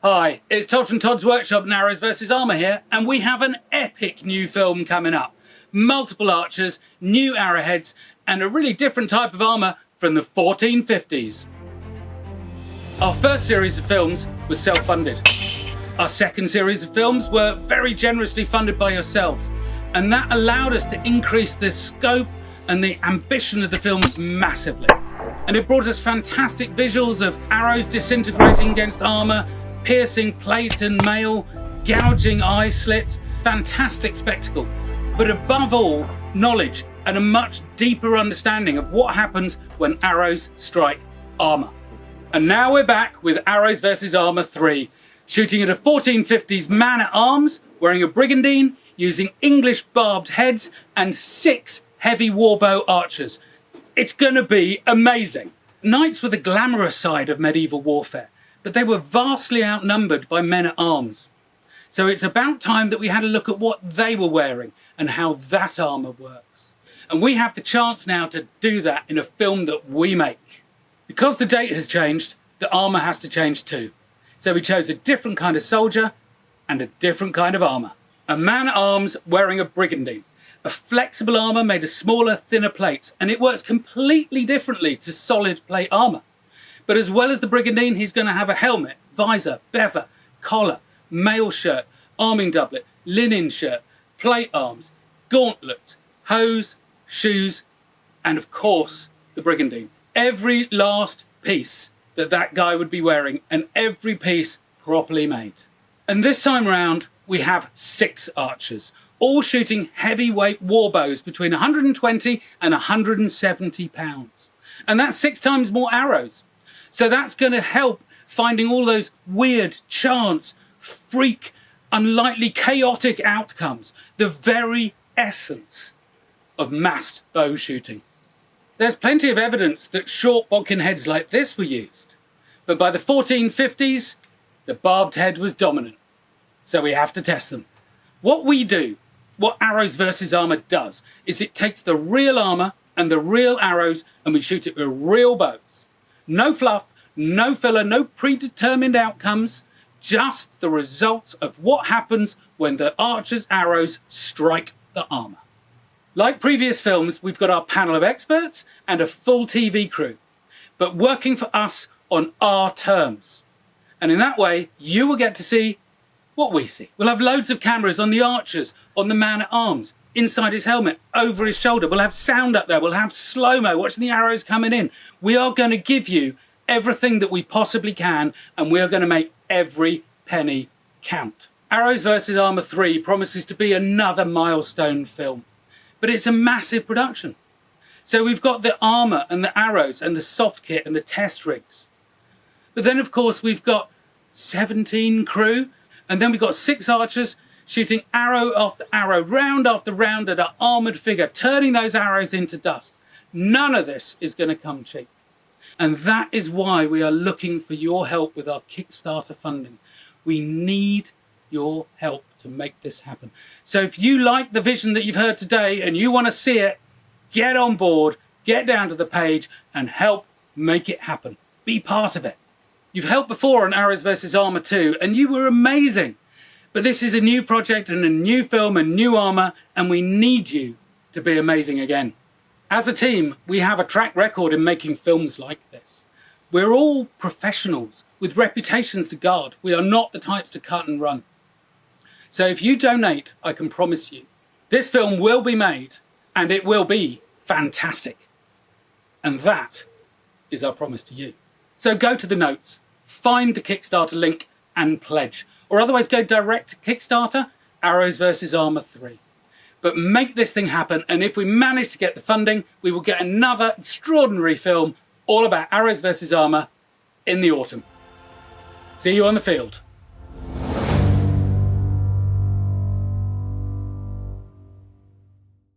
Hi, it's Todd from Todd's Workshop and Arrows vs Armour here, and we have an epic new film coming up. Multiple archers, new arrowheads, and a really different type of armour from the 1450s. Our first series of films was self-funded. Our second series of films were very generously funded by yourselves, and that allowed us to increase the scope and the ambition of the films massively. And it brought us fantastic visuals of arrows disintegrating against armour, piercing plate and mail, gouging eye slits, fantastic spectacle. But above all, knowledge and a much deeper understanding of what happens when arrows strike armour. And now we're back with Arrows vs Armour 3, shooting at a 1450s man-at-arms, wearing a brigandine, using English barbed heads and 6 heavy warbow archers. It's gonna be amazing. Knights were the glamorous side of medieval warfare, but they were vastly outnumbered by men-at-arms. So it's about time that we had a look at what they were wearing and how that armour works. And we have the chance now to do that in a film that we make. Because the date has changed, the armour has to change too. So we chose a different kind of soldier and a different kind of armour. A man-at-arms wearing a brigandine. A flexible armour made of smaller, thinner plates, and it works completely differently to solid plate armour. But as well as the brigandine, he's going to have a helmet, visor, bever, collar, mail shirt, arming doublet, linen shirt, plate arms, gauntlets, hose, shoes, and of course, the brigandine. Every last piece that guy would be wearing, and every piece properly made. And this time round, we have 6 archers, all shooting heavyweight warbows between 120 and 170 pounds. And that's 6 times more arrows. So that's going to help finding all those weird, chance, freak, unlikely, chaotic outcomes. The very essence of massed bow shooting. There's plenty of evidence that short bodkin heads like this were used. But by the 1450s, the barbed head was dominant. So we have to test them. What we do, what Arrows vs Armour does, is it takes the real armour and the real arrows and we shoot it with real bows. No fluff, no filler, no predetermined outcomes, just the results of what happens when the archer's arrows strike the armour. Like previous films, we've got our panel of experts and a full TV crew, but working for us on our terms. And in that way, you will get to see what we see. We'll have loads of cameras on the archers, on the man-at-arms, inside his helmet, over his shoulder. We'll have sound up there. We'll have slow-mo, watching the arrows coming in. We are going to give you everything that we possibly can, and we are going to make every penny count. Arrows vs Armour 3 promises to be another milestone film, but it's a massive production. So we've got the armour and the arrows and the soft kit and the test rigs. But then, of course, we've got 17 crew, and then we've got 6 archers shooting arrow after arrow, round after round at an armoured figure, turning those arrows into dust. None of this is going to come cheap. And that is why we are looking for your help with our Kickstarter funding. We need your help to make this happen. So if you like the vision that you've heard today and you want to see it, get on board, get down to the page and help make it happen. Be part of it. You've helped before on Arrows vs Armour 2 and you were amazing. But this is a new project and a new film and new armour, and we need you to be amazing again. As a team, we have a track record in making films like this. We're all professionals with reputations to guard. We are not the types to cut and run. So if you donate, I can promise you, this film will be made and it will be fantastic. And that is our promise to you. So go to the notes, find the Kickstarter link and pledge. Or otherwise go direct to Kickstarter, Arrows vs Armour 3. But make this thing happen, and if we manage to get the funding, we will get another extraordinary film all about Arrows vs Armour in the autumn. See you on the field.